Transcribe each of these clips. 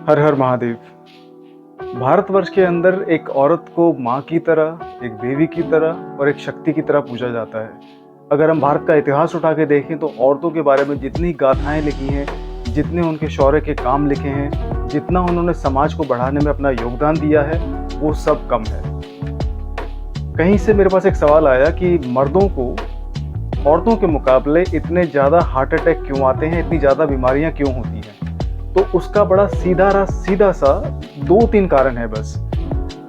हर हर महादेव। भारतवर्ष के अंदर एक औरत को माँ की तरह, एक देवी की तरह और एक शक्ति की तरह पूजा जाता है। अगर हम भारत का इतिहास उठा के देखें तो औरतों के बारे में जितनी गाथाएं लिखी हैं, जितने उनके शौर्य के काम लिखे हैं, जितना उन्होंने समाज को बढ़ाने में अपना योगदान दिया है, वो सब कम है। कहीं से मेरे पास एक सवाल आया कि मर्दों को औरतों के मुकाबले इतने ज़्यादा हार्ट अटैक क्यों आते हैं, इतनी ज़्यादा बीमारियां क्यों होती हैं। तो उसका बड़ा सीधा सा 2-3 कारण है बस।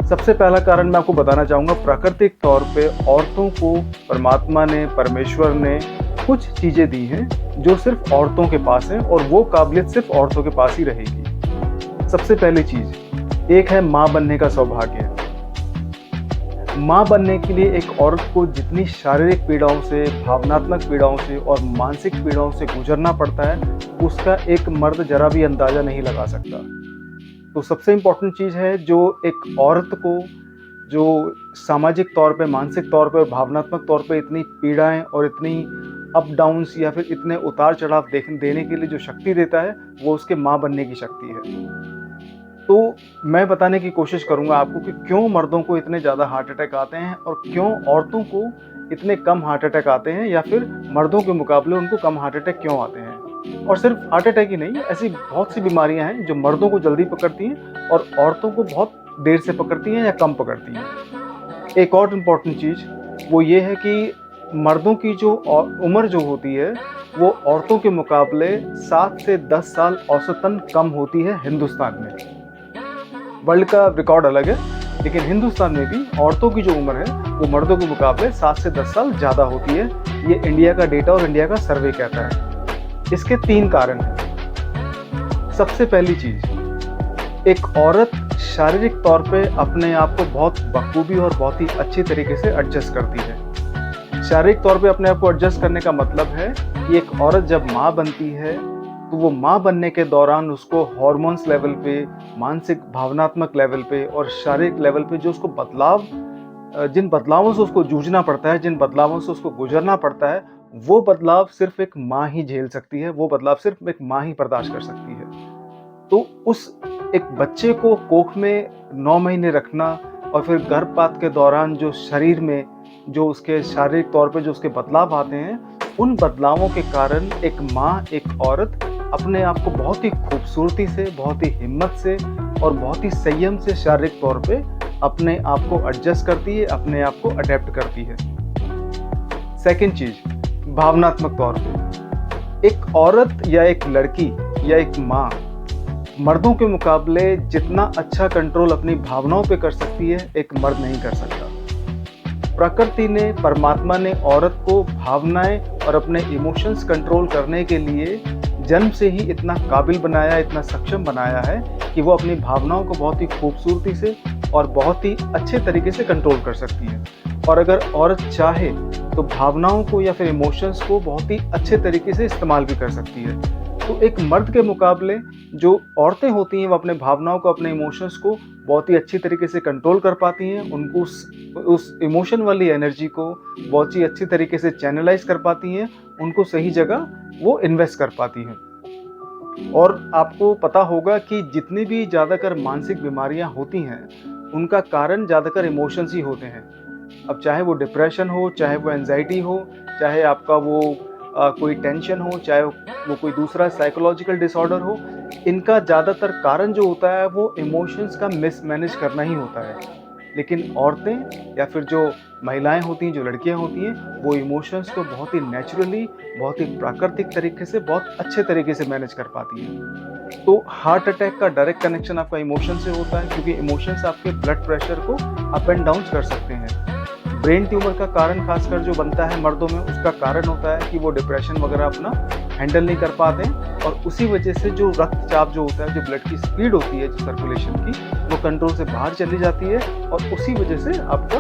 सबसे पहला कारण मैं आपको बताना चाहूँगा, प्राकृतिक तौर पे औरतों को परमात्मा ने, परमेश्वर ने कुछ चीज़ें दी हैं जो सिर्फ औरतों के पास हैं और वो काबिलियत सिर्फ औरतों के पास ही रहेगी। सबसे पहली चीज़ एक है माँ बनने का सौभाग्य। माँ बनने के लिए एक औरत को जितनी शारीरिक पीड़ाओं से, भावनात्मक पीड़ाओं से और मानसिक पीड़ाओं से गुजरना पड़ता है, उसका एक मर्द जरा भी अंदाज़ा नहीं लगा सकता। तो सबसे इम्पोर्टेंट चीज़ है, जो एक औरत को जो सामाजिक तौर पे, मानसिक तौर पे और भावनात्मक तौर पे इतनी पीड़ाएं और इतनी अप डाउन्स या फिर इतने उतार चढ़ाव देने के लिए जो शक्ति देता है, वो उसके माँ बनने की शक्ति है। तो मैं बताने की कोशिश करूंगा आपको कि क्यों मर्दों को इतने ज़्यादा हार्ट अटैक आते हैं और क्यों औरतों को इतने कम हार्ट अटैक आते हैं, या फिर मर्दों के मुकाबले उनको कम हार्ट अटैक क्यों आते हैं। और सिर्फ हार्ट अटैक ही नहीं, ऐसी बहुत सी बीमारियां हैं जो मर्दों को जल्दी पकड़ती हैं और औरतों को बहुत देर से पकड़ती हैं या कम पकड़ती हैं। एक और इम्पॉर्टेंट चीज़ वो ये है कि मर्दों की जो उम्र जो होती है, वो औरतों के मुकाबले 7 से 10 साल औसतन कम होती है हिंदुस्तान में। वर्ल्ड का रिकॉर्ड अलग है, लेकिन हिंदुस्तान में भी औरतों की जो उम्र है वो मर्दों के मुकाबले 7 से 10 साल ज़्यादा होती है। ये इंडिया का डेटा और इंडिया का सर्वे कहता है। इसके 3 कारण हैं। सबसे पहली चीज़, एक औरत शारीरिक तौर पे अपने आप को बहुत बखूबी और बहुत ही अच्छी तरीके से एडजस्ट करती है। शारीरिक तौर पे अपने आप को एडजस्ट करने का मतलब है कि एक औरत जब माँ बनती है तो वो माँ बनने के दौरान उसको हॉर्मोन्स लेवल पे, मानसिक भावनात्मक लेवल पे और शारीरिक लेवल पे जो उसको बदलाव, जिन बदलावों से उसको जूझना पड़ता है, जिन बदलावों से उसको गुजरना पड़ता है, वो बदलाव सिर्फ एक माँ ही झेल सकती है, वो बदलाव सिर्फ एक माँ ही बर्दाश्त कर सकती है। तो उस एक बच्चे को कोख में 9 महीने रखना और फिर गर्भपात के दौरान जो शरीर में जो उसके शारीरिक तौर पे जो उसके बदलाव आते हैं, उन बदलावों के कारण एक माँ, एक औरत अपने आप को बहुत ही खूबसूरती से, बहुत ही हिम्मत से और बहुत ही संयम से शारीरिक तौर पे अपने आप को एडजस्ट करती है, अपने आप को अडेप्ट करती है। सेकंड चीज, भावनात्मक तौर पे एक औरत या एक लड़की या एक माँ मर्दों के मुकाबले जितना अच्छा कंट्रोल अपनी भावनाओं पे कर सकती है, एक मर्द नहीं कर सकता। प्रकृति ने, परमात्मा ने औरत को भावनाएं और अपने इमोशंस कंट्रोल करने के लिए जन्म से ही इतना काबिल बनाया, इतना सक्षम बनाया है कि वो अपनी भावनाओं को बहुत ही खूबसूरती से और बहुत ही अच्छे तरीके से कंट्रोल कर सकती है। और अगर औरत चाहे तो भावनाओं को या फिर इमोशंस को बहुत ही अच्छे तरीके से इस्तेमाल भी कर सकती है। तो एक मर्द के मुकाबले जो औरतें होती हैं, वो अपने भावनाओं को, अपने इमोशंस को बहुत ही अच्छी तरीके से कंट्रोल कर पाती हैं। उनको उस इमोशन वाली एनर्जी को बहुत ही अच्छी तरीके से चैनलाइज कर पाती हैं, उनको सही जगह वो इन्वेस्ट कर पाती हैं। और आपको पता होगा कि जितनी भी ज़्यादातर मानसिक बीमारियां होती हैं, उनका कारण ज़्यादातर इमोशंस ही होते हैं। अब चाहे वो डिप्रेशन हो, चाहे वो एंजाइटी हो, चाहे आपका वो कोई टेंशन हो, चाहे वो कोई दूसरा साइकोलॉजिकल डिसऑर्डर हो, इनका ज़्यादातर कारण जो होता है वो इमोशंस का मिसमैनेज करना ही होता है। लेकिन औरतें या फिर जो महिलाएं होती हैं, जो लड़कियां होती हैं, वो इमोशंस को बहुत ही नेचुरली, बहुत ही प्राकृतिक तरीके से, बहुत अच्छे तरीके से मैनेज कर पाती हैं। तो हार्ट अटैक का डायरेक्ट कनेक्शन आपका इमोशन से होता है, क्योंकि इमोशंस आपके ब्लड प्रेशर को अप एंड डाउन कर सकते हैं। ब्रेन ट्यूमर का कारण खासकर जो बनता है मर्दों में, उसका कारण होता है कि वो डिप्रेशन वगैरह अपना हैंडल नहीं कर पाते हैं, और उसी वजह से जो रक्तचाप जो होता है, जो ब्लड की स्पीड होती है, जो सर्कुलेशन की, वो कंट्रोल से बाहर चली जाती है, और उसी वजह से आपका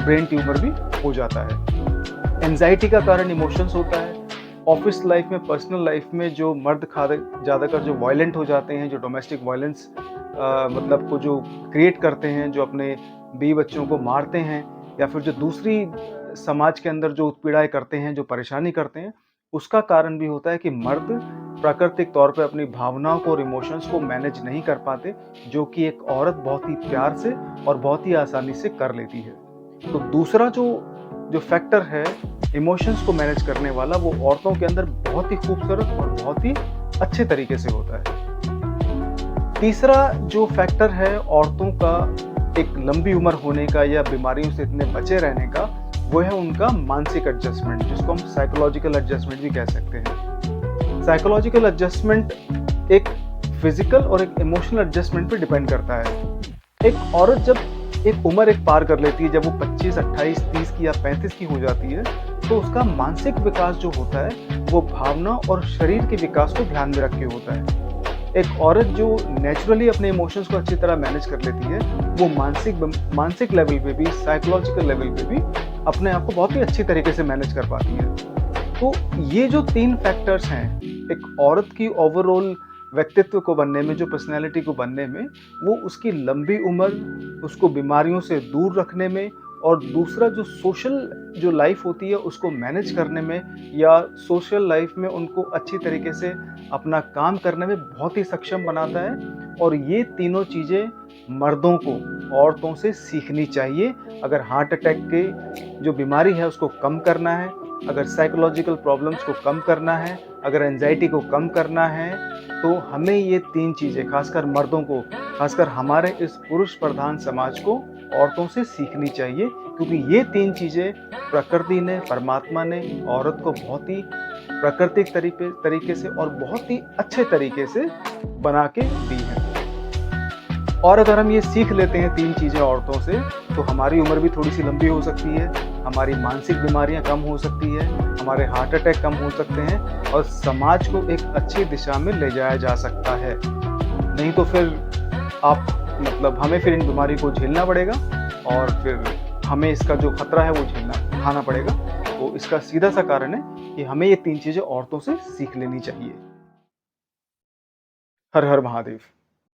ब्रेन ट्यूमर भी हो जाता है। एंजाइटी का कारण इमोशंस होता है। ऑफिस लाइफ में, पर्सनल लाइफ में जो मर्द ज़्यादातर जो वायलेंट हो जाते हैं, जो डोमेस्टिक वायलेंस मतलब को जो क्रिएट करते हैं, जो अपने बीवी बच्चों को मारते हैं, या फिर जो दूसरी समाज के अंदर जो उत्पीड़ाएं करते हैं, जो परेशानी करते हैं, उसका कारण भी होता है कि मर्द प्राकृतिक तौर पे अपनी भावनाओं को और इमोशंस को मैनेज नहीं कर पाते, जो कि एक औरत बहुत ही प्यार से और बहुत ही आसानी से कर लेती है। तो दूसरा जो फैक्टर है इमोशंस को मैनेज करने वाला, वो औरतों के अंदर बहुत ही खूबसूरत और बहुत ही अच्छे तरीके से होता है। तीसरा जो फैक्टर है औरतों का एक लंबी उम्र होने का या बीमारियों से इतने बचे रहने का, वो है उनका मानसिक एडजस्टमेंट, जिसको हम साइकोलॉजिकल एडजस्टमेंट भी कह सकते हैं। साइकोलॉजिकल एडजस्टमेंट एक फिजिकल और एक इमोशनल एडजस्टमेंट पे डिपेंड करता है। एक औरत जब एक उम्र पार कर लेती है, जब वो 25, 28, 30 की या 35 की हो जाती है, तो उसका मानसिक विकास जो होता है वो भावना और शरीर के विकास को ध्यान में रख के होता है। एक औरत जो नेचुरली अपने इमोशंस को अच्छी तरह मैनेज कर लेती है, वो मानसिक लेवल पे भी, साइकोलॉजिकल लेवल पे भी अपने आप को बहुत ही अच्छी तरीके से मैनेज कर पाती है। तो ये जो 3 फैक्टर्स हैं एक औरत की ओवरऑल व्यक्तित्व को बनने में, जो पर्सनैलिटी को बनने में, वो उसकी लंबी उम्र, उसको बीमारियों से दूर रखने में, और दूसरा जो सोशल जो लाइफ होती है उसको मैनेज करने में, या सोशल लाइफ में उनको अच्छी तरीके से अपना काम करने में बहुत ही सक्षम बनाता है। और ये तीनों चीज़ें मर्दों को औरतों से सीखनी चाहिए। अगर हार्ट अटैक के जो बीमारी है उसको कम करना है, अगर साइकोलॉजिकल प्रॉब्लम्स को कम करना है, अगर एंजाइटी को कम करना है, तो हमें ये 3 चीज़ें, खासकर मर्दों को, खासकर हमारे इस पुरुष प्रधान समाज को औरतों से सीखनी चाहिए, क्योंकि ये 3 चीज़ें प्रकृति ने, परमात्मा ने औरत को बहुत ही प्राकृतिक तरीके से और बहुत ही अच्छे तरीके से बना के दी है। और अगर हम ये सीख लेते हैं 3 चीज़ें औरतों से, तो हमारी उम्र भी थोड़ी सी लंबी हो सकती है, हमारी मानसिक बीमारियां कम हो सकती है, हमारे हार्ट अटैक कम हो सकते हैं, और समाज को एक अच्छी दिशा में ले जाया जा सकता है। नहीं तो फिर हमें फिर इन बीमारी को झेलना पड़ेगा, और फिर हमें इसका जो खतरा है वो उठाना पड़ेगा। तो इसका सीधा सा कारण है कि हमें ये 3 चीज़ें औरतों से सीख लेनी चाहिए। हर हर महादेव।